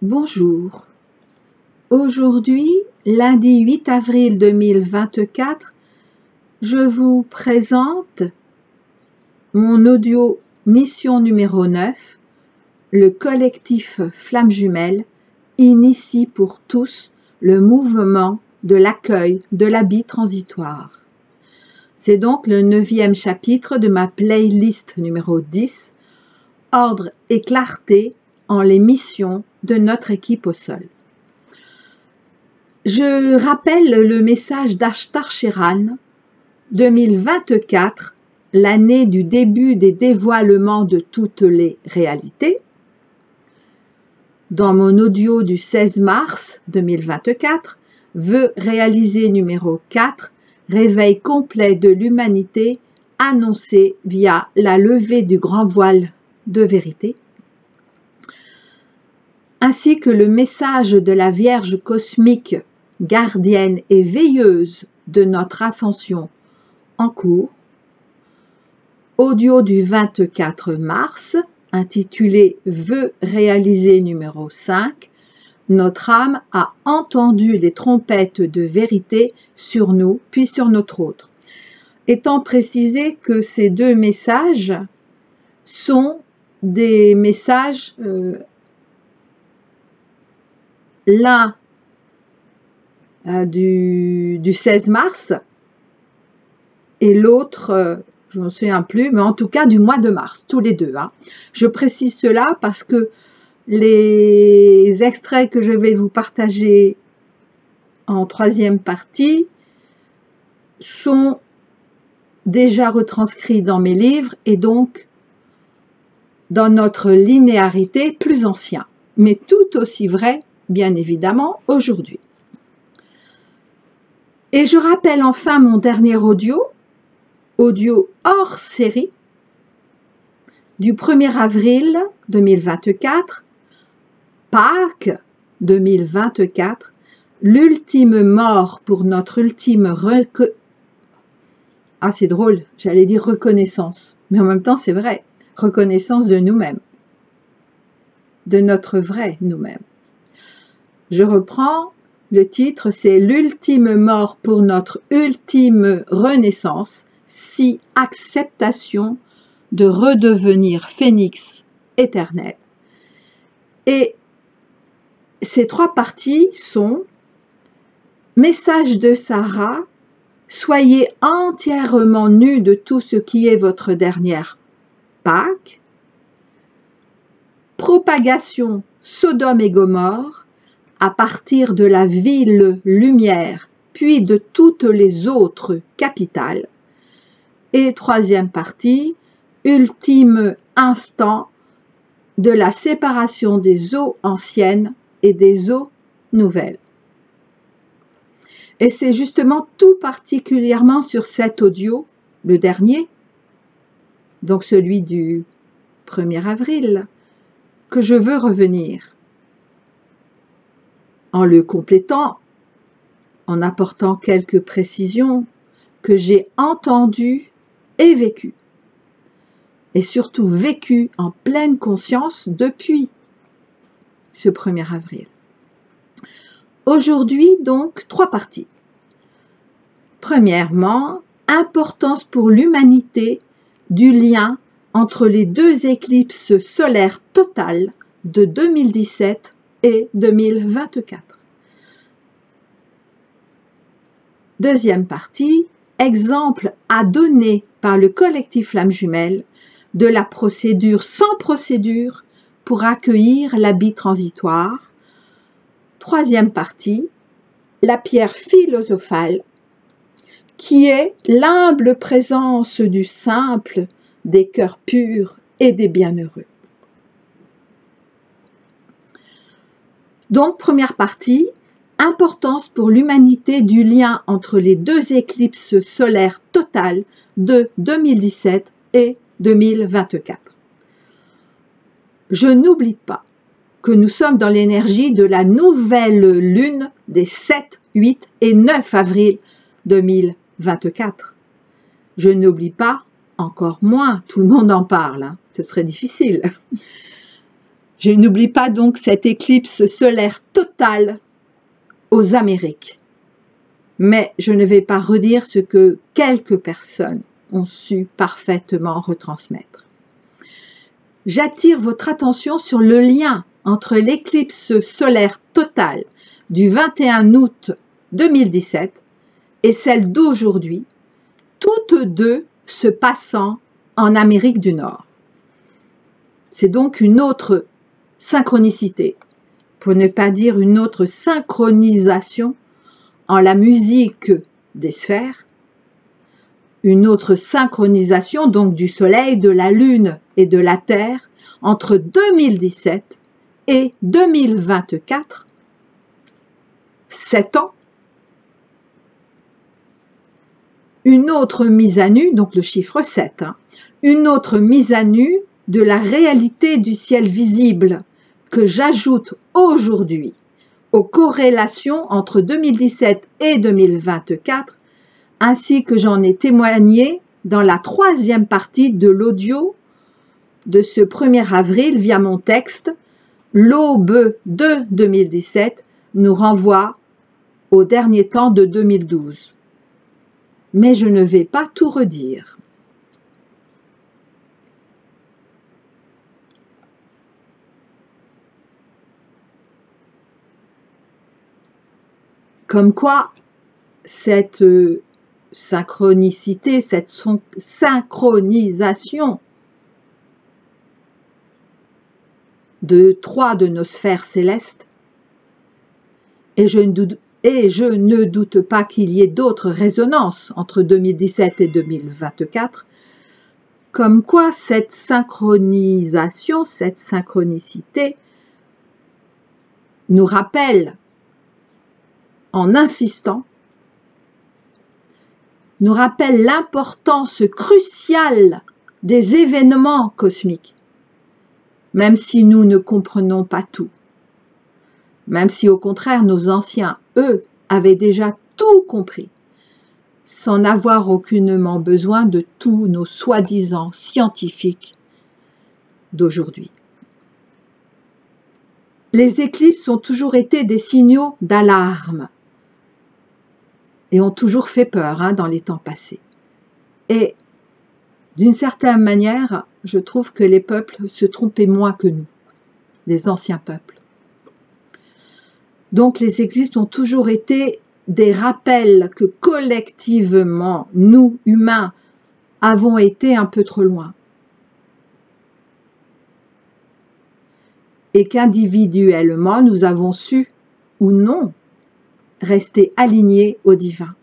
Bonjour. Aujourd'hui, lundi 8 avril 2024, je vous présente mon audio mission numéro 9, le collectif Flammes Jumelles initie pour tous le mouvement de l'accueil de l'habit transitoire. C'est donc le 9e chapitre de ma playlist numéro 10, Ordre et clarté en les missions de notre équipe au sol. Je rappelle le message d'Ashtar Sheran, 2024, l'année du début des dévoilements de toutes les réalités. Dans mon audio du 16 mars 2024, vœu réalisé numéro 4, réveil complet de l'humanité annoncé via la levée du grand voile de vérité, ainsi que le message de la Vierge cosmique, gardienne et veilleuse de notre ascension en cours, audio du 24 mars, intitulé « Vœu réalisé numéro 5 », notre âme a entendu les trompettes de vérité sur nous, puis sur notre autre. Étant précisé que ces deux messages sont des messages l'un du 16 mars et l'autre, je ne me souviens plus, mais en tout cas du mois de mars, tous les deux. Je précise cela parce que les extraits que je vais vous partager en troisième partie sont déjà retranscrits dans mes livres et donc dans notre linéarité plus ancien, mais tout aussi vrai bien évidemment aujourd'hui. Et je rappelle enfin mon dernier audio hors série du 1er avril 2024, Pâques 2024, l'ultime mort pour notre ultime c'est drôle, j'allais dire reconnaissance, mais en même temps c'est vrai, reconnaissance de nous-mêmes, de notre vrai nous-mêmes. Je reprends, le titre c'est « L'ultime mort pour notre ultime renaissance, si acceptation de redevenir phénix éternel ». Et ces trois parties sont « Message de Sarah, soyez entièrement nus de tout ce qui est votre dernière Pâques », propagation Sodome et Gomorrhe, à partir de la ville lumière, puis de toutes les autres capitales. Et troisième partie, ultime instant de la séparation des eaux anciennes et des eaux nouvelles. Et c'est justement tout particulièrement sur cet audio, le dernier, donc celui du 1er avril, que je veux revenir, en le complétant, en apportant quelques précisions que j'ai entendues et vécues, et surtout vécues en pleine conscience depuis ce 1er avril. Aujourd'hui, donc, trois parties. Premièrement, importance pour l'humanité du lien entre les deux éclipses solaires totales de 2017 et 2024. Deuxième partie, exemple à donner par le collectif Flammes Jumelles de la procédure sans procédure pour accueillir l'habit transitoire. Troisième partie, la pierre philosophale qui est l'humble présence du simple, des cœurs purs et des bienheureux. Donc, première partie, importance pour l'humanité du lien entre les deux éclipses solaires totales de 2017 et 2024. Je n'oublie pas que nous sommes dans l'énergie de la nouvelle lune des 7, 8 et 9 avril 2024. Je n'oublie pas, encore moins, tout le monde en parle, ce serait difficile, Je n'oublie pas donc cette éclipse solaire totale aux Amériques. Mais je ne vais pas redire ce que quelques personnes ont su parfaitement retransmettre. J'attire votre attention sur le lien entre l'éclipse solaire totale du 21 août 2017 et celle d'aujourd'hui, toutes deux se passant en Amérique du Nord. C'est donc une autre synchronicité, pour ne pas dire une autre synchronisation en la musique des sphères, une autre synchronisation donc du Soleil, de la Lune et de la Terre entre 2017 et 2024, 7 ans, une autre mise à nu, donc le chiffre 7, une autre mise à nu de la réalité du ciel visible que j'ajoute aujourd'hui aux corrélations entre 2017 et 2024, ainsi que j'en ai témoigné dans la 3e partie de l'audio de ce 1er avril via mon texte. L'aube de 2017 nous renvoie au dernier temps de 2012. Mais je ne vais pas tout redire. Comme quoi, cette synchronicité, cette synchronisation de 3 de nos sphères célestes, et je ne doute pas qu'il y ait d'autres résonances entre 2017 et 2024, comme quoi cette synchronisation, cette synchronicité nous rappelle, en insistant, nous rappelle l'importance cruciale des événements cosmiques, même si nous ne comprenons pas tout, même si au contraire nos anciens, eux, avaient déjà tout compris, sans avoir aucunement besoin de tous nos soi-disant scientifiques d'aujourd'hui. Les éclipses ont toujours été des signaux d'alarme et ont toujours fait peur dans les temps passés. Et d'une certaine manière, je trouve que les peuples se trompaient moins que nous, les anciens peuples. Donc les éclipses ont toujours été des rappels que collectivement, nous, humains, avons été un peu trop loin. Et qu'individuellement, nous avons su, ou non, rester alignés au divin.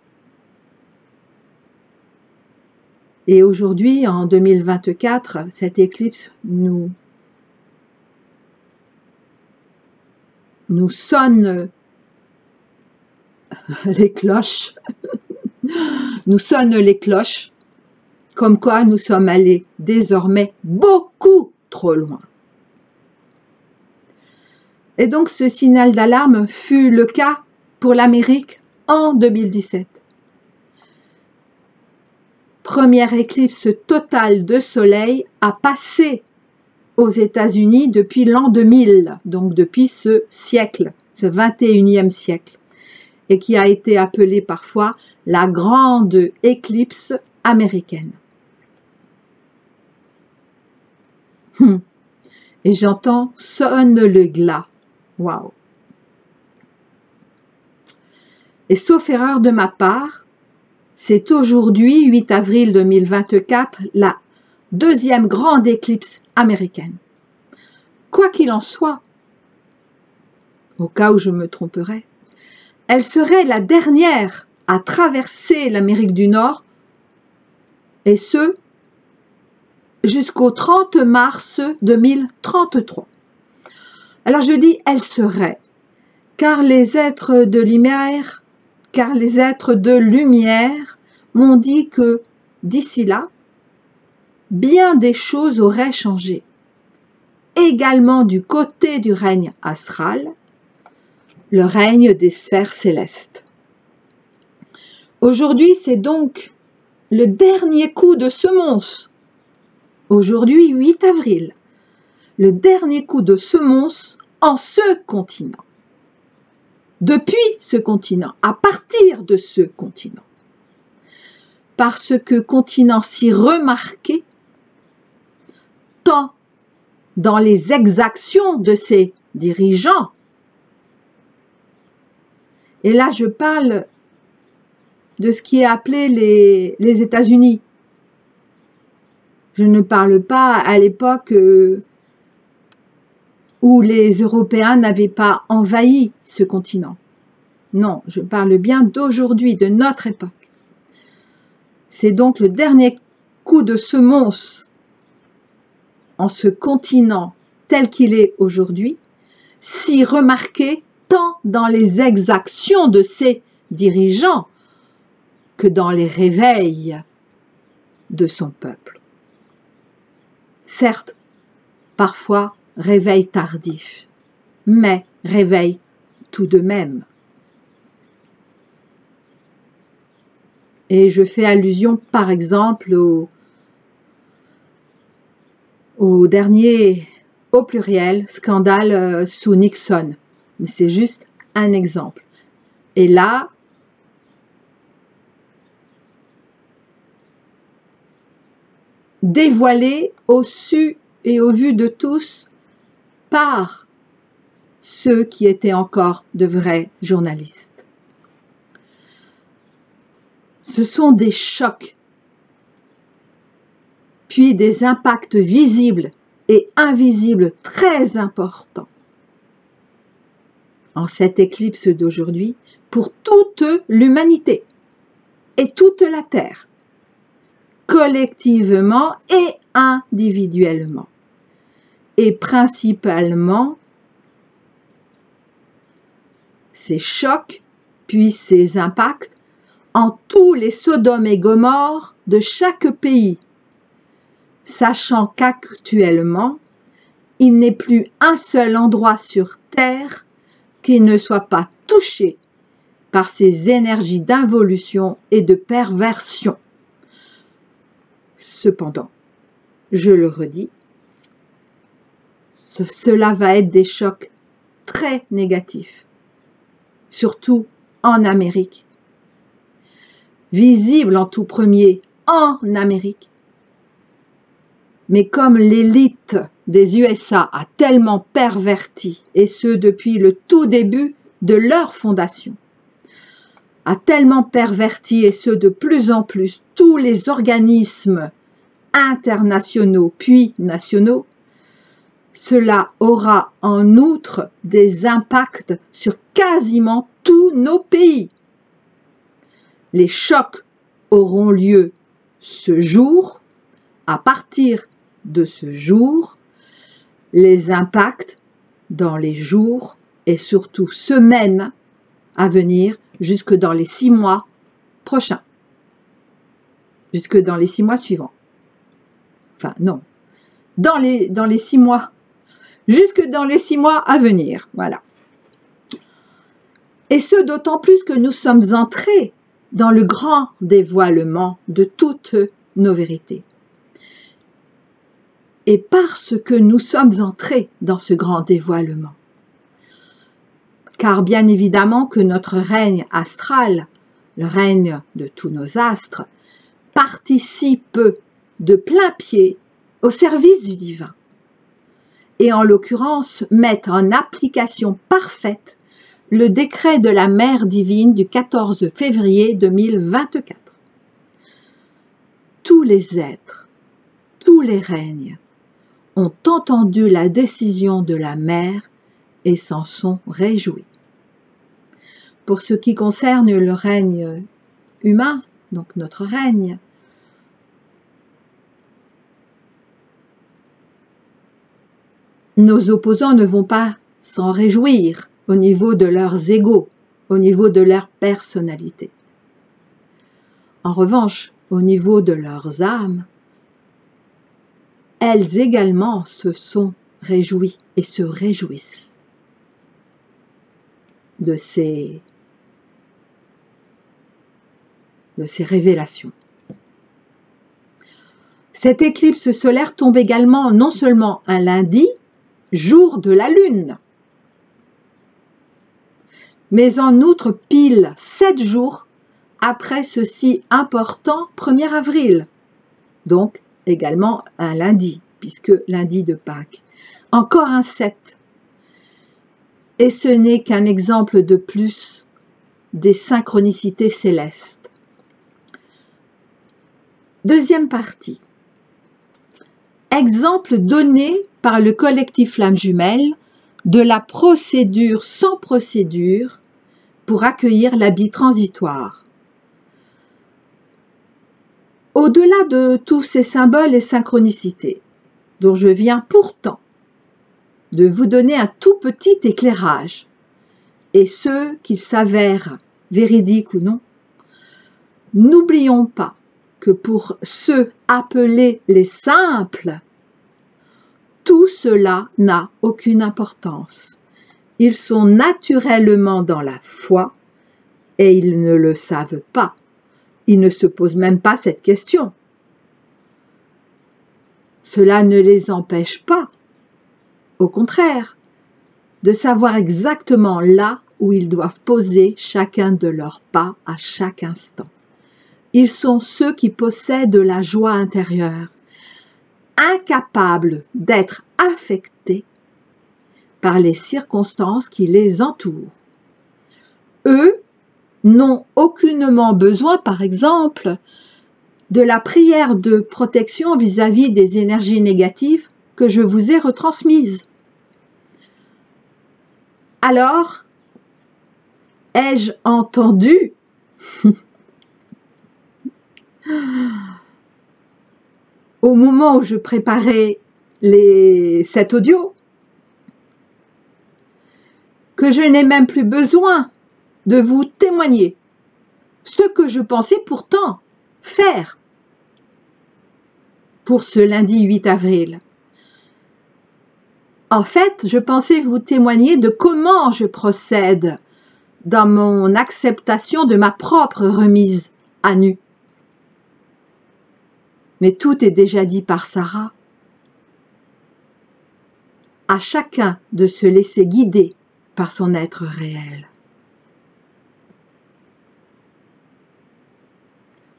Et aujourd'hui, en 2024, cette éclipse nous sonne les cloches, nous sonne les cloches, comme quoi nous sommes allés désormais beaucoup trop loin. Et donc ce signal d'alarme fut le cas pour l'Amérique en 2017. Première éclipse totale de soleil à passer aux États-Unis depuis l'an 2000, donc depuis ce siècle, ce 21e siècle, et qui a été appelée parfois la grande éclipse américaine. Et j'entends sonne le glas. Waouh! Et sauf erreur de ma part, c'est aujourd'hui, 8 avril 2024, la deuxième grande éclipse américaine. Quoi qu'il en soit, au cas où je me tromperais, elle serait la dernière à traverser l'Amérique du Nord, et ce, jusqu'au 30 mars 2033. Alors je dis elle serait, car les êtres de lumière m'ont dit que d'ici là, bien des choses auraient changé. Également du côté du règne astral, le règne des sphères célestes. Aujourd'hui, c'est donc le dernier coup de semonce. Aujourd'hui, 8 avril. le dernier coup de semonce en ce continent. Depuis ce continent, à partir de ce continent. Parce que continent si remarqué, tant dans les exactions de ses dirigeants, et là je parle de ce qui est appelé les États-Unis. Je ne parle pas à l'époque où les Européens n'avaient pas envahi ce continent. Non, je parle bien d'aujourd'hui, de notre époque. C'est donc le dernier coup de semonce en ce continent tel qu'il est aujourd'hui, si remarqué tant dans les exactions de ses dirigeants que dans les réveils de son peuple. Certes, parfois réveil tardif, mais réveil tout de même. Et je fais allusion par exemple au dernier, au pluriel, scandale sous Nixon. Mais c'est juste un exemple. Et là, dévoilé au su et au vu de tous par ceux qui étaient encore de vrais journalistes. Ce sont des chocs, puis des impacts visibles et invisibles très importants en cette éclipse d'aujourd'hui pour toute l'humanité et toute la Terre, collectivement et individuellement, et principalement ces chocs puis ces impacts en tous les Sodomes et Gomorrhes de chaque pays, sachant qu'actuellement, il n'est plus un seul endroit sur Terre qui ne soit pas touché par ces énergies d'involution et de perversion. Cependant, je le redis, cela va être des chocs très négatifs, surtout en Amérique. Visible en tout premier en Amérique. Mais comme l'élite des USA a tellement perverti, et ce depuis le tout début de leur fondation, a tellement perverti, et ce de plus en plus, tous les organismes internationaux puis nationaux, cela aura en outre des impacts sur quasiment tous nos pays. Les chocs auront lieu ce jour, à partir de ce jour, les impacts dans les jours et surtout semaines à venir jusque dans les 6 mois prochains, jusque dans les 6 mois suivants. Enfin non, dans les 6 mois, jusque dans les 6 mois à venir, voilà. Et ce d'autant plus que nous sommes entrés dans le grand dévoilement de toutes nos vérités. Et parce que nous sommes entrés dans ce grand dévoilement, car bien évidemment que notre règne astral, le règne de tous nos astres, participe de plein pied au service du divin, et en l'occurrence met en application parfaite le décret de la Mère divine du 14 février 2024. Tous les êtres, tous les règnes ont entendu la décision de la Mère et s'en sont réjouis. Pour ce qui concerne le règne humain, donc notre règne, nos opposants ne vont pas s'en réjouir au niveau de leurs égos, au niveau de leur personnalité. En revanche, au niveau de leurs âmes, elles également se sont réjouies et se réjouissent de ces révélations. Cette éclipse solaire tombe également non seulement un lundi, jour de la lune. Mais en outre pile 7 jours après ce si important 1er avril, donc également un lundi, puisque lundi de Pâques. Encore un 7. Et ce n'est qu'un exemple de plus des synchronicités célestes. Deuxième partie. Exemple donné par le collectif Flammes Jumelles de la procédure sans procédure pour accueillir l'habit transitoire. Au-delà de tous ces symboles et synchronicités, dont je viens pourtant de vous donner un tout petit éclairage, et ce qu'il s'avère véridique ou non, n'oublions pas que pour ceux appelés les simples, tout cela n'a aucune importance. Ils sont naturellement dans la foi et ils ne le savent pas. Ils ne se posent même pas cette question. Cela ne les empêche pas, au contraire, de savoir exactement là où ils doivent poser chacun de leurs pas à chaque instant. Ils sont ceux qui possèdent la joie intérieure, incapables d'être affectés par les circonstances qui les entourent. Eux n'ont aucunement besoin, par exemple, de la prière de protection vis-à-vis des énergies négatives que je vous ai retransmises. Alors, ai-je entendu au moment où je préparais cet audio, que je n'ai même plus besoin de vous témoigner ce que je pensais pourtant faire pour ce lundi 8 avril. En fait, je pensais vous témoigner de comment je procède dans mon acceptation de ma propre remise à nu. Mais tout est déjà dit par Sarah. À chacun de se laisser guider par son être réel.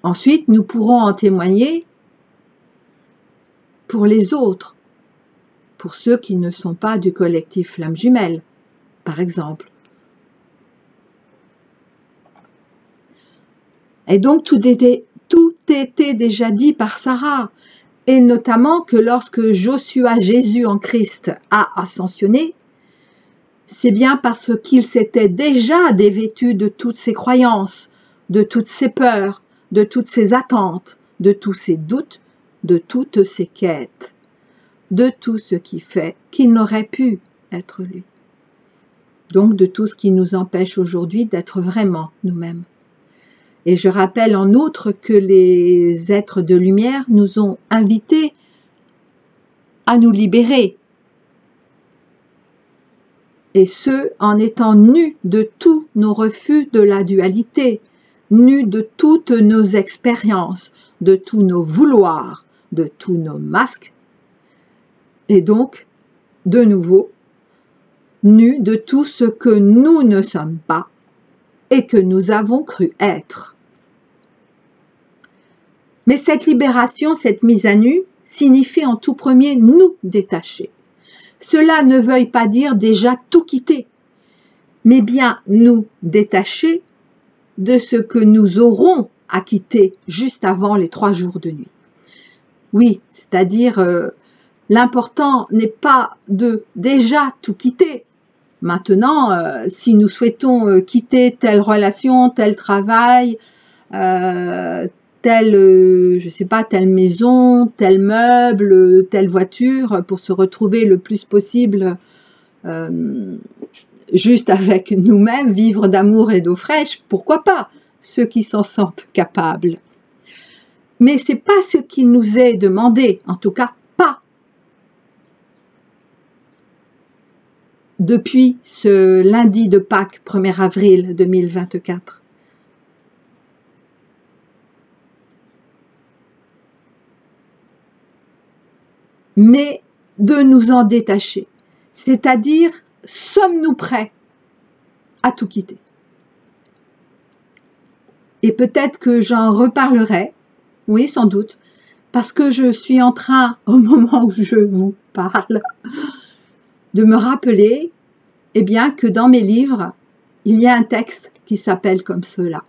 Ensuite, nous pourrons en témoigner pour les autres, pour ceux qui ne sont pas du collectif Flammes Jumelles, par exemple. Et donc, tout était déjà dit par Sarah, et notamment que lorsque Joshua Jésus en Christ a ascensionné, c'est bien parce qu'il s'était déjà dévêtu de toutes ses croyances, de toutes ses peurs, de toutes ses attentes, de tous ses doutes, de toutes ses quêtes, de tout ce qui fait qu'il n'aurait pu être lui. Donc de tout ce qui nous empêche aujourd'hui d'être vraiment nous-mêmes. Et je rappelle en outre que les êtres de lumière nous ont invités à nous libérer. Et ce, en étant nus de tous nos refus de la dualité, nus de toutes nos expériences, de tous nos vouloirs, de tous nos masques, et donc, de nouveau, nus de tout ce que nous ne sommes pas et que nous avons cru être. Mais cette libération, cette mise à nu, signifie en tout premier nous détacher. Cela ne veuille pas dire déjà tout quitter, mais bien nous détacher de ce que nous aurons à quitter juste avant les 3 jours de nuit. Oui, c'est-à-dire l'important n'est pas de déjà tout quitter. Maintenant, si nous souhaitons quitter telle relation, tel travail, je sais pas, telle maison, tel meuble, telle voiture, pour se retrouver le plus possible juste avec nous-mêmes, vivre d'amour et d'eau fraîche, pourquoi pas, ceux qui s'en sentent capables. Mais c'est pas ce qu'il nous est demandé, en tout cas pas. Depuis ce lundi de Pâques, 1er avril 2024. Mais de nous en détacher, C'est-à-dire, sommes-nous prêts à tout quitter? Et peut-être que j'en reparlerai, oui, sans doute, parce que je suis en train, au moment où je vous parle, de me rappeler, eh bien, que dans mes livres, il y a un texte qui s'appelle comme cela.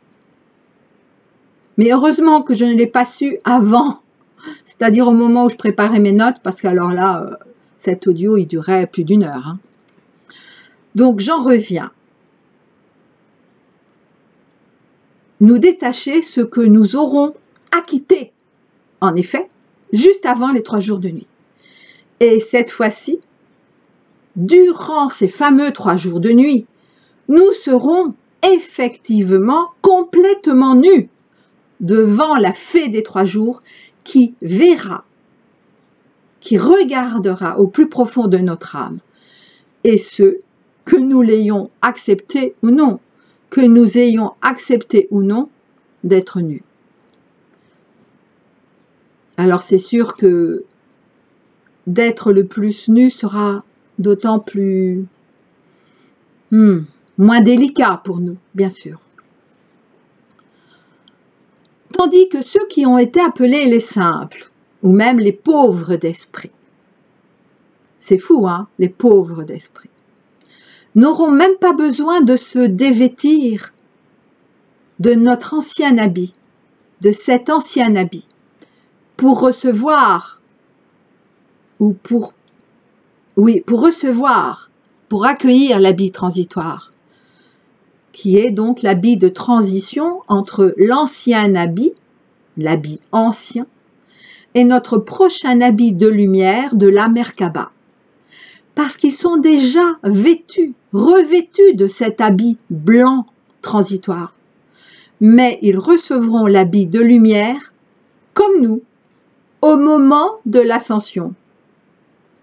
Mais heureusement que je ne l'ai pas su avant, c'est-à-dire au moment où je préparais mes notes, parce qu'alors là, cet audio, il durait plus d'1 heure. Hein. Donc, j'en reviens. Nous détacher ce que nous aurons acquitté, en effet, juste avant les 3 jours de nuit. Et cette fois-ci, durant ces fameux 3 jours de nuit, nous serons effectivement complètement nus devant la fée des 3 jours qui verra, qui regardera au plus profond de notre âme. Et ce, que nous l'ayons accepté ou non, que nous ayons accepté ou non d'être nus. Alors c'est sûr que d'être le plus nu sera d'autant plus moins délicat pour nous, bien sûr. Tandis que ceux qui ont été appelés les simples, ou même les pauvres d'esprit, c'est fou, hein, les pauvres d'esprit, n'auront même pas besoin de se dévêtir de notre ancien habit, de cet ancien habit, pour recevoir, ou pour accueillir l'habit transitoire, qui est donc l'habit de transition entre l'ancien habit, l'habit ancien, et notre prochain habit de lumière de la Merkaba. Parce qu'ils sont déjà revêtus de cet habit blanc transitoire. Mais ils recevront l'habit de lumière, comme nous, au moment de l'ascension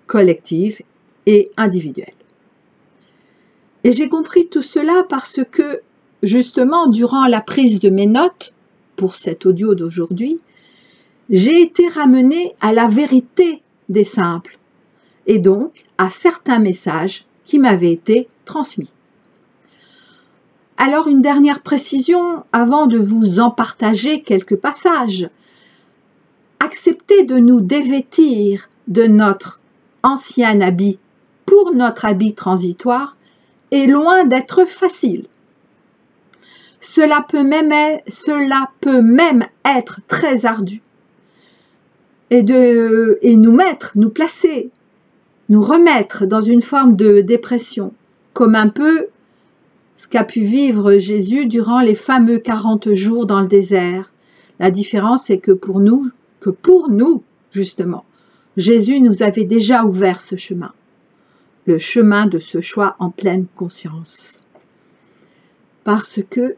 collective et individuelle. Et j'ai compris tout cela parce que, justement, durant la prise de mes notes, pour cet audio d'aujourd'hui, j'ai été ramenée à la vérité des simples, et donc à certains messages qui m'avaient été transmis. Alors une dernière précision avant de vous en partager quelques passages. Accepter de nous dévêtir de notre ancien habit pour notre habit transitoire est loin d'être facile. Cela peut même être très ardu et nous placer, nous remettre dans une forme de dépression, comme un peu ce qu'a pu vivre Jésus durant les fameux 40 jours dans le désert. La différence est que pour nous, justement, Jésus nous avait déjà ouvert ce chemin, le chemin de ce choix en pleine conscience. Parce que,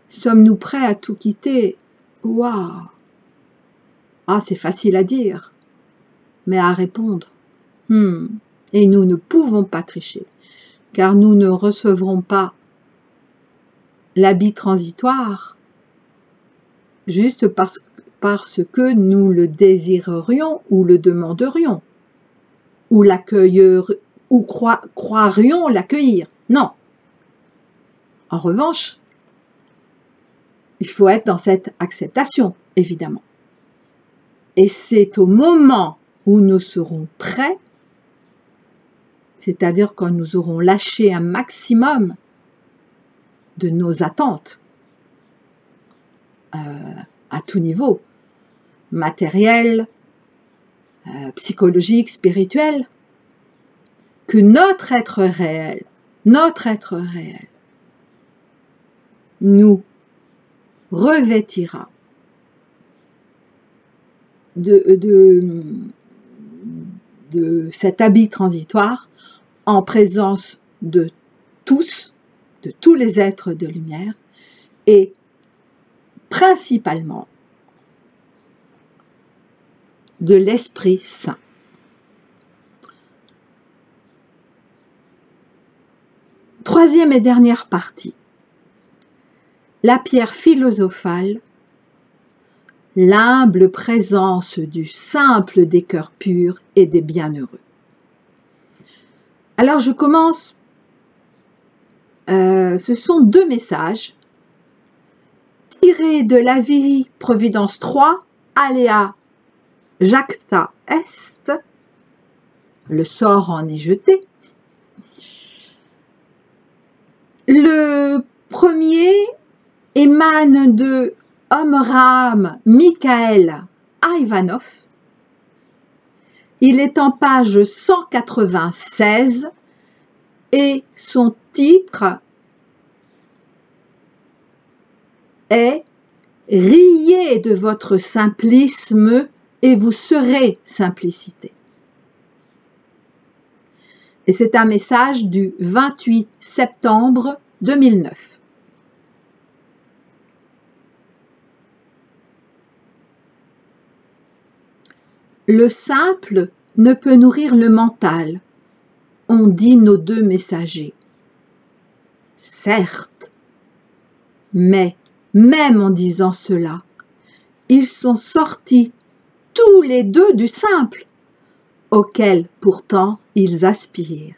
sommes-nous prêts à tout quitter? Waouh! Ah, c'est facile à dire, mais à répondre. Et nous ne pouvons pas tricher, car nous ne recevrons pas l'habit transitoire juste parce que nous le désirerions ou le demanderions, ou croirions l'accueillir. Non. En revanche, il faut être dans cette acceptation, évidemment. Et c'est au moment où nous serons prêts, c'est-à-dire quand nous aurons lâché un maximum de nos attentes, à tout niveau, matériel, psychologique, spirituel, que notre être réel nous revêtira de cet habit transitoire en présence de tous les êtres de lumière et principalement de l'Esprit Saint. Troisième et dernière partie. La pierre philosophale, l'humble présence du simple des cœurs purs et des bienheureux. Alors je commence, ce sont 2 messages tirés de la vie Providence 3, Alea Jacta Est, le sort en est jeté. Le premier émane de Omram Michael Ivanov. Il est en page 196 et son titre est « Riez de votre simplisme et vous serez simplicité ». Et c'est un message du 28 septembre 2009. Le simple ne peut nourrir le mental, ont dit nos 2 messagers. Certes, mais même en disant cela, ils sont sortis tous les 2 du simple, auquel pourtant ils aspirent.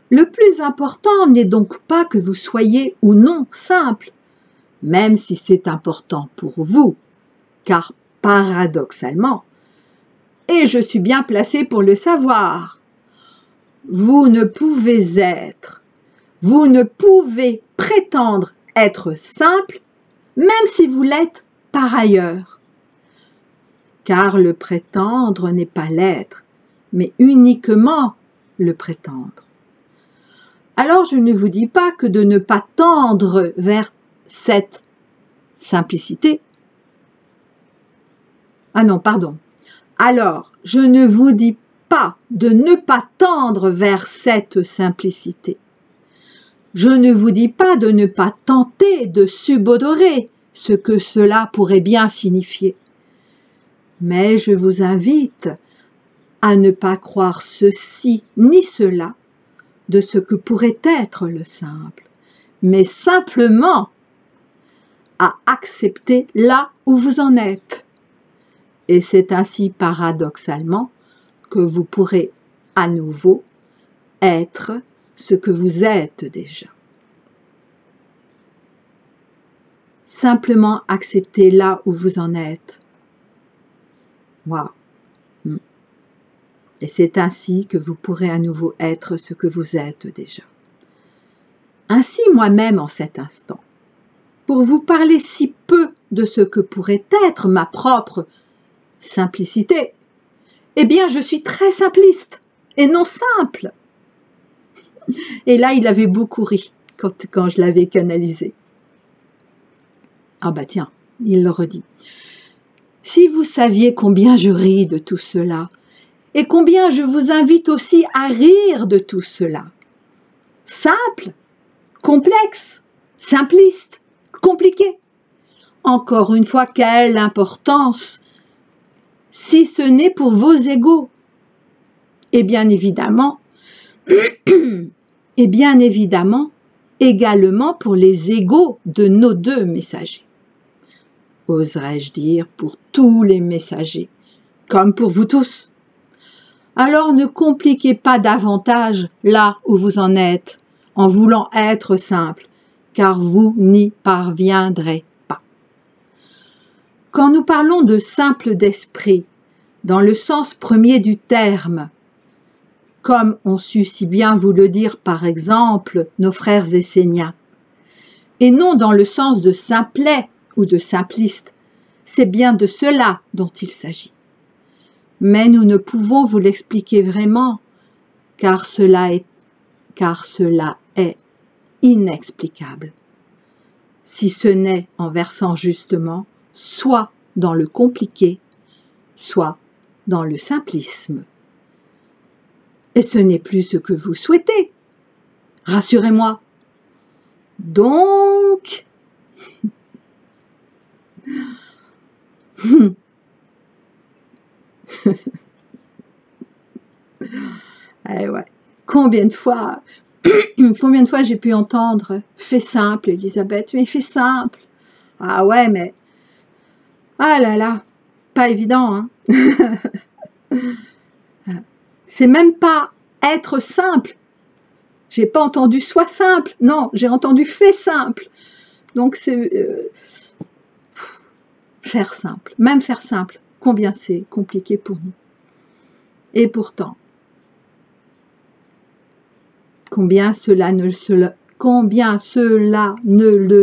Le plus important n'est donc pas que vous soyez ou non simple, même si c'est important pour vous, car paradoxalement, et je suis bien placé pour le savoir, vous ne pouvez prétendre être simple, même si vous l'êtes par ailleurs. Car le prétendre n'est pas l'être, mais uniquement le prétendre. Alors je ne vous dis pas que de ne pas tendre vers cette simplicité. Ah non, pardon. Alors, je ne vous dis pas de ne pas tendre vers cette simplicité. Je ne vous dis pas de ne pas tenter de subodorer ce que cela pourrait bien signifier. Mais je vous invite à ne pas croire ceci ni cela de ce que pourrait être le simple, mais simplement à accepter là où vous en êtes. Et c'est ainsi paradoxalement que vous pourrez à nouveau être ce que vous êtes déjà. Simplement accepter là où vous en êtes. Waouh! Et c'est ainsi que vous pourrez à nouveau être ce que vous êtes déjà. Ainsi moi-même en cet instant, pour vous parler si peu de ce que pourrait être ma propre simplicité, eh bien je suis très simpliste et non simple. Et là il avait beaucoup ri quand je l'avais canalisé. Ah bah tiens, il le redit. Si vous saviez combien je ris de tout cela, et combien je vous invite aussi à rire de tout cela. Simple, complexe, simpliste, compliqué. Encore une fois, quelle importance, si ce n'est pour vos égaux. Et bien évidemment, également pour les égaux de nos 2 messagers. Oserais-je dire pour tous les messagers, comme pour vous tous. Alors ne compliquez pas davantage là où vous en êtes, en voulant être simple, car vous n'y parviendrez pas. Quand nous parlons de simple d'esprit, dans le sens premier du terme, comme ont su si bien vous le dire par exemple nos frères esséniens, et non dans le sens de simplet ou de simpliste, c'est bien de cela dont il s'agit. Mais nous ne pouvons vous l'expliquer vraiment, car cela est inexplicable, si ce n'est en versant justement soit dans le compliqué, soit dans le simplisme. Et ce n'est plus ce que vous souhaitez, rassurez-moi. Donc, eh ouais. Combien de fois j'ai pu entendre « Fais simple, Elisabeth, mais fais simple !» Ah ouais, mais... Ah là là, pas évident, hein. C'est même pas être simple. J'ai pas entendu sois simple, non, j'ai entendu fais simple. Donc c'est faire simple, même faire simple, combien c'est compliqué pour nous. Et pourtant, combien cela ne le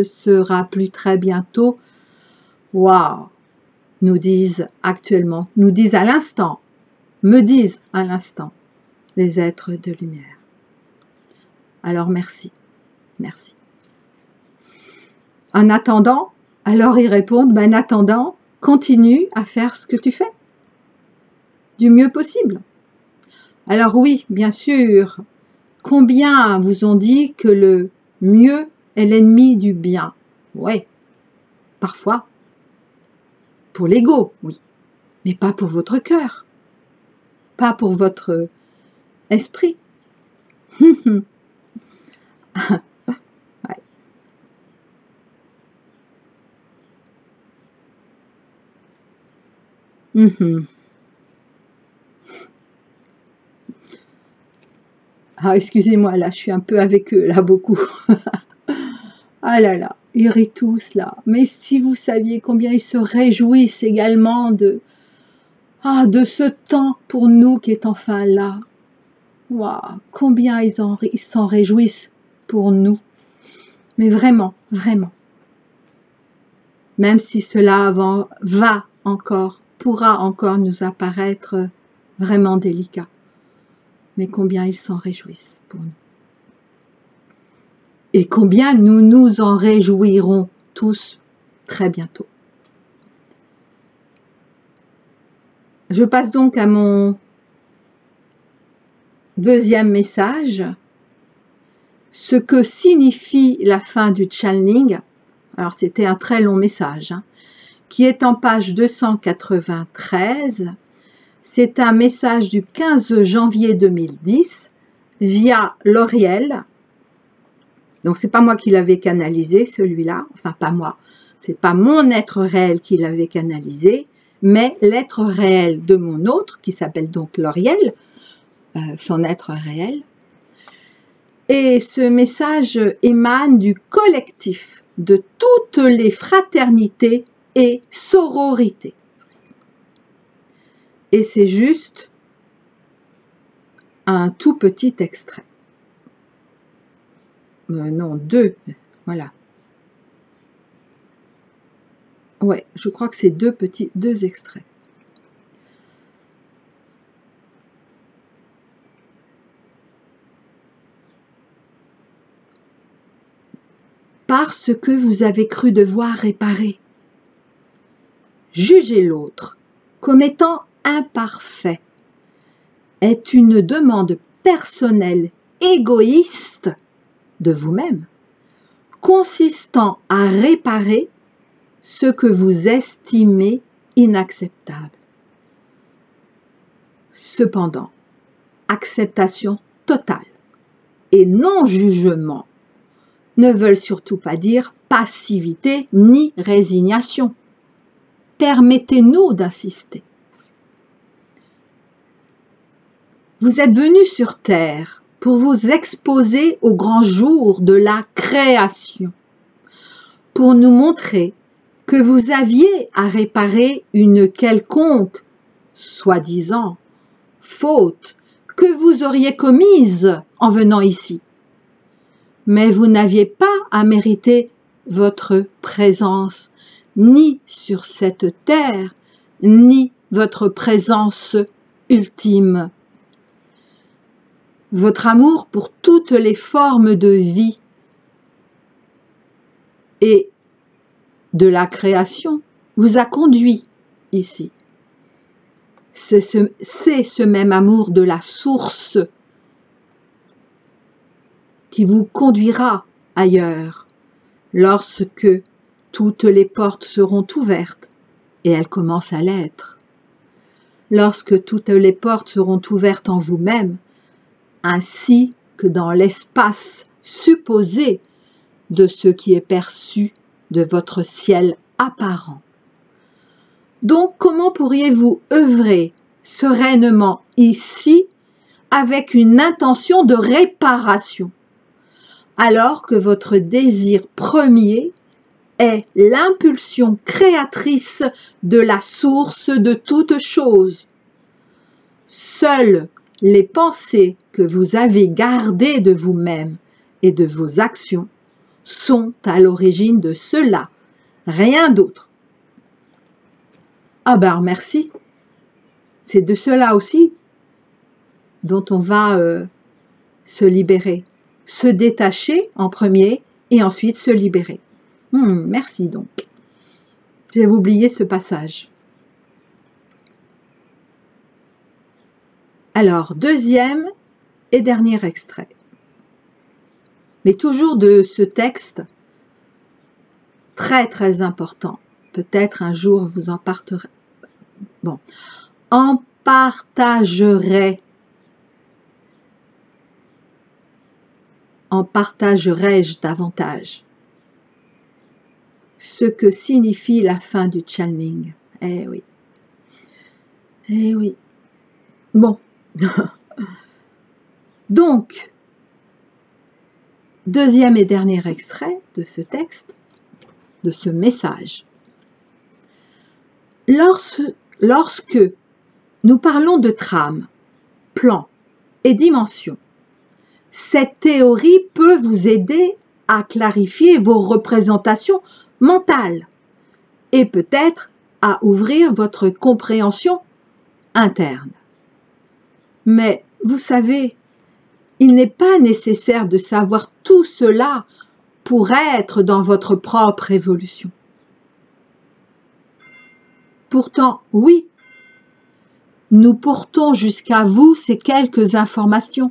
sera plus très bientôt. Waouh, nous disent actuellement, nous disent à l'instant, me disent à l'instant les êtres de lumière. Alors merci, merci. En attendant, alors ils répondent, en attendant, continue à faire ce que tu fais, du mieux possible. Alors oui, bien sûr, combien vous ont dit que le mieux est l'ennemi du bien? Ouais, parfois, pour l'ego, oui, mais pas pour votre cœur, pas pour votre esprit. Ouais. Ah, excusez-moi, là, je suis un peu avec eux, là, beaucoup. Ah là là, ils rient tous, là. Mais si vous saviez combien ils se réjouissent également de ce temps pour nous qui est enfin là. Waouh, combien ils s'en réjouissent pour nous. Mais vraiment, vraiment. Même si cela pourra encore nous apparaître vraiment délicat. Mais combien ils s'en réjouissent pour nous. Et combien nous nous en réjouirons tous très bientôt. Je passe donc à mon deuxième message. Ce que signifie la fin du channeling. Alors c'était un très long message, qui est en page 293. C'est un message du 15 janvier 2010 via L'Oriel. Donc c'est pas moi qui l'avais canalisé celui-là, enfin pas moi, c'est pas mon être réel qui l'avait canalisé, mais l'être réel de mon autre qui s'appelle donc L'Oriel, son être réel. Et ce message émane du collectif de toutes les fraternités et sororités. Et c'est juste un tout petit extrait. Non, deux, voilà. Ouais, je crois que c'est deux extraits. Parce que vous avez cru devoir réparer, juger l'autre comme étant imparfait est une demande personnelle égoïste de vous-même, consistant à réparer ce que vous estimez inacceptable. Cependant, acceptation totale et non-jugement ne veulent surtout pas dire passivité ni résignation. Permettez-nous d'insister. Vous êtes venus sur Terre pour vous exposer au grand jour de la création, pour nous montrer que vous aviez à réparer une quelconque, soi-disant, faute que vous auriez commise en venant ici. Mais vous n'aviez pas à mériter votre présence, ni sur cette terre, ni votre présence ultime. Votre amour pour toutes les formes de vie et de la création vous a conduit ici. C'est ce même amour de la source qui vous conduira ailleurs lorsque toutes les portes seront ouvertes, et elles commencent à l'être. Lorsque toutes les portes seront ouvertes en vous-même, ainsi que dans l'espace supposé de ce qui est perçu de votre ciel apparent. Donc, comment pourriez-vous œuvrer sereinement ici avec une intention de réparation, alors que votre désir premier est l'impulsion créatrice de la source de toute chose. Seules les pensées que vous avez gardées de vous-même et de vos actions sont à l'origine de cela, rien d'autre. Ah ben merci, c'est de cela aussi dont on va se libérer, se détacher en premier et ensuite se libérer. Merci donc. J'avais oublié ce passage. Alors, deuxième et dernier extrait. Mais toujours de ce texte très très important. Peut-être un jour vous en parlerez. Bon. En partagerai-je davantage ce que signifie la fin du channeling. Eh oui. Eh oui. Bon. Donc, deuxième et dernier extrait de ce texte, de ce message. Lorsque nous parlons de trame, plan et dimension, cette théorie peut vous aider à clarifier vos représentations mentales et peut-être à ouvrir votre compréhension interne. Mais vous savez, il n'est pas nécessaire de savoir tout cela pour être dans votre propre évolution. Pourtant, oui, nous portons jusqu'à vous ces quelques informations,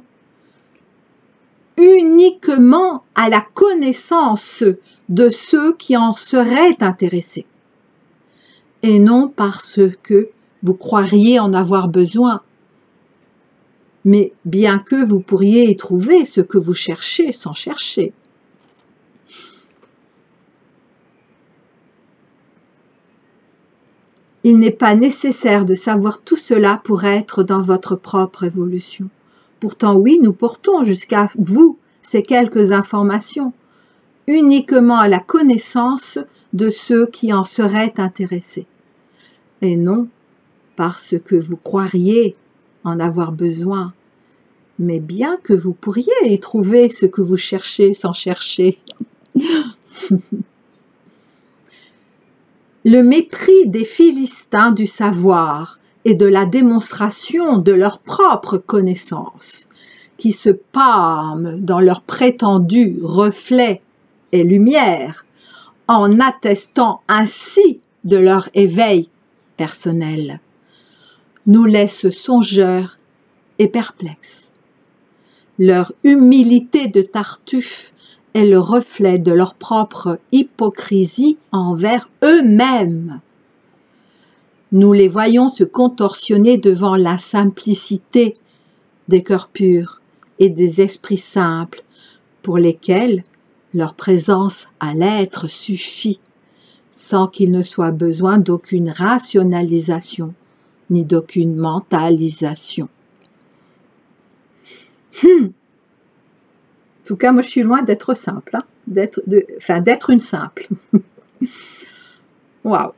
uniquement à la connaissance de ceux qui en seraient intéressés, et non parce que vous croiriez en avoir besoin, mais bien que vous pourriez y trouver ce que vous cherchez sans chercher. Il n'est pas nécessaire de savoir tout cela pour être dans votre propre évolution. Pourtant, oui, nous portons jusqu'à vous ces quelques informations, uniquement à la connaissance de ceux qui en seraient intéressés, et non parce que vous croiriez en avoir besoin, mais bien que vous pourriez y trouver ce que vous cherchez sans chercher. Le mépris des Philistins du savoir et de la démonstration de leur propre connaissance, qui se pâment dans leurs prétendus reflets et lumière, en attestant ainsi de leur éveil personnel, nous laisse songeurs et perplexes. Leur humilité de Tartuffe est le reflet de leur propre hypocrisie envers eux-mêmes. Nous les voyons se contorsionner devant la simplicité des cœurs purs et des esprits simples, pour lesquels leur présence à l'être suffit, sans qu'il ne soit besoin d'aucune rationalisation, ni d'aucune mentalisation. En tout cas, moi je suis loin d'être simple, hein, d'être une simple. Waouh.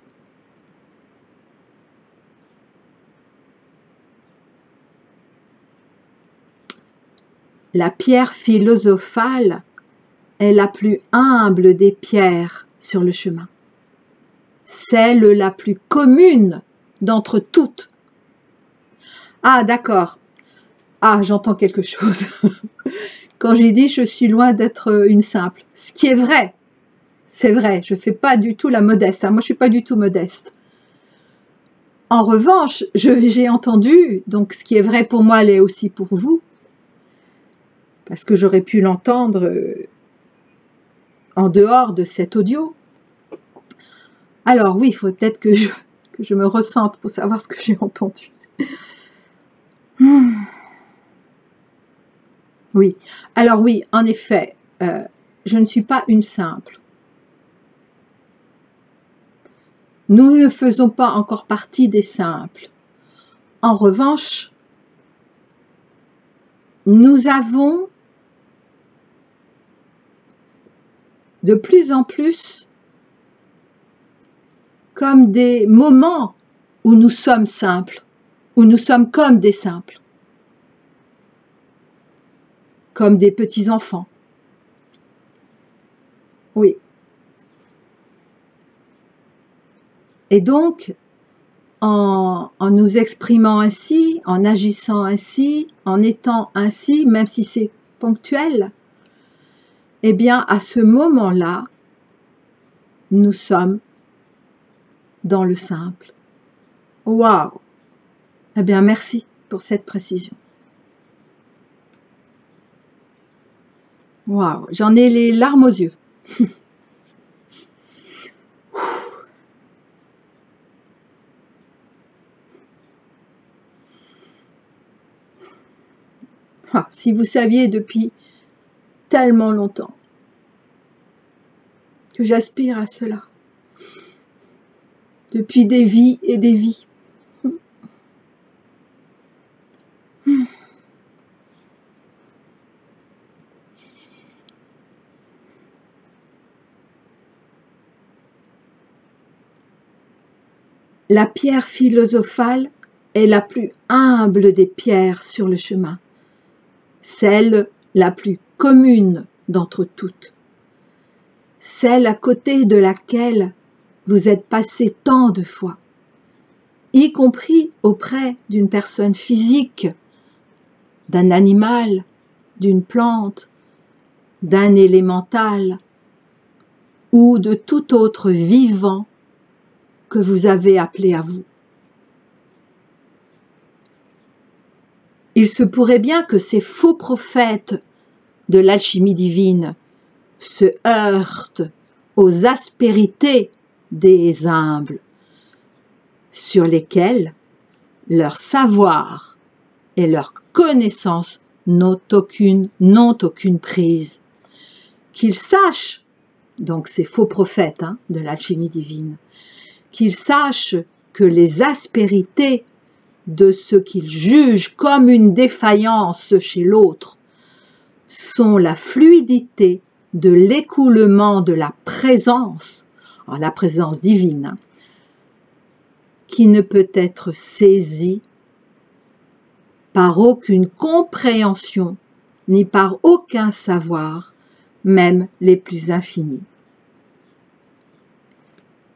La pierre philosophale est la plus humble des pierres sur le chemin, celle la plus commune d'entre toutes. Ah, d'accord. Ah, j'entends quelque chose. Quand j'ai dit je suis loin d'être une simple, ce qui est vrai, c'est vrai, je fais pas du tout la modeste, hein. Moi je suis pas du tout modeste. En revanche, j'ai entendu, donc ce qui est vrai pour moi l'est aussi pour vous, parce que j'aurais pu l'entendre en dehors de cet audio. Alors oui, il faut peut-être que je me ressente pour savoir ce que j'ai entendu. Oui, alors oui, en effet, je ne suis pas une simple. Nous ne faisons pas encore partie des simples. En revanche, nous avons de plus en plus comme des moments où nous sommes simples, où nous sommes comme des simples, comme des petits-enfants. Oui. Et donc, en nous exprimant ainsi, en agissant ainsi, en étant ainsi, même si c'est ponctuel, eh bien, à ce moment-là, nous sommes dans le simple. Waouh! Eh bien, merci pour cette précision. Waouh! J'en ai les larmes aux yeux. Ah, si vous saviez depuis tellement longtemps que j'aspire à cela, depuis des vies et des vies. La pierre philosophale est la plus humble des pierres sur le chemin, celle la plus commune d'entre toutes, celle à côté de laquelle vous êtes passé tant de fois, y compris auprès d'une personne physique, d'un animal, d'une plante, d'un élémental ou de tout autre vivant que vous avez appelé à vous. Il se pourrait bien que ces faux prophètes de l'alchimie divine se heurtent aux aspérités des humbles, sur lesquels leur savoir et leur connaissance n'ont aucune prise. Qu'ils sachent, donc ces faux prophètes de l'alchimie divine, qu'ils sachent que les aspérités de ce qu'ils jugent comme une défaillance chez l'autre sont la fluidité de l'écoulement de la présence, la présence divine, qui ne peut être saisie par aucune compréhension ni par aucun savoir, même les plus infinis.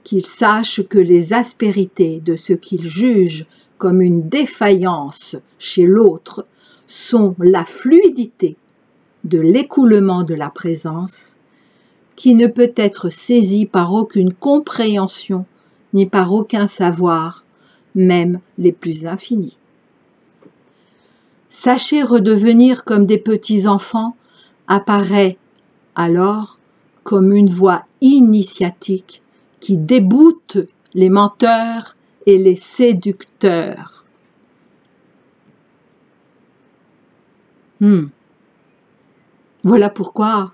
Qu'ils sachent que les aspérités de ce qu'ils jugent comme une défaillance chez l'autre sont la fluidité de l'écoulement de la présence, qui ne peut être saisie par aucune compréhension ni par aucun savoir, même les plus infinis. Sachez redevenir comme des petits-enfants apparaît alors comme une voie initiatique qui déboute les menteurs et les séducteurs. Voilà pourquoi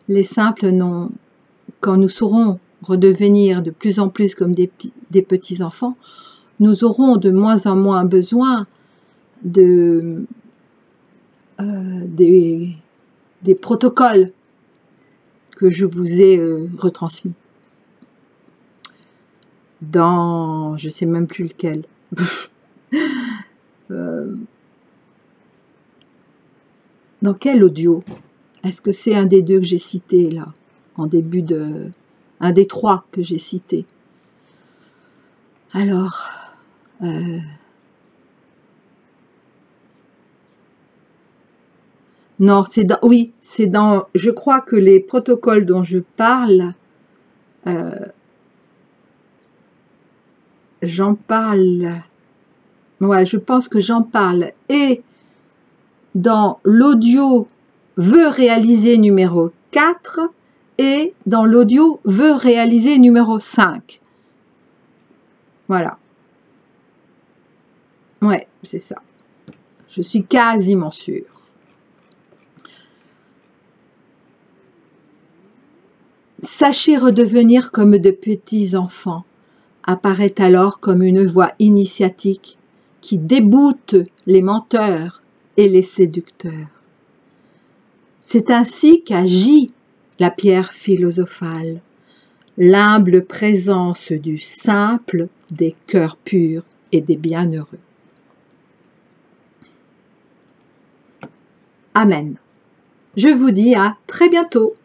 les simples quand nous saurons redevenir de plus en plus comme des petits-enfants, nous aurons de moins en moins besoin des protocoles que je vous ai retransmis. Dans, je sais même plus lequel. Dans quel audio? Est-ce que c'est un des deux que j'ai cité là, en début de... un des trois que j'ai cité? Alors, non, c'est dans... Oui, c'est dans... Je crois que les protocoles dont je parle, j'en parle... Ouais, je pense que j'en parle. Et dans l'audio veut réaliser numéro 4 et dans l'audio veut réaliser numéro 5. Voilà. Ouais, c'est ça. Je suis quasiment sûre. Sachez redevenir comme de petits enfants apparaît alors comme une voie initiatique qui déboute les menteurs et les séducteurs. C'est ainsi qu'agit la pierre philosophale, l'humble présence du simple, des cœurs purs et des bienheureux. Amen. Je vous dis à très bientôt.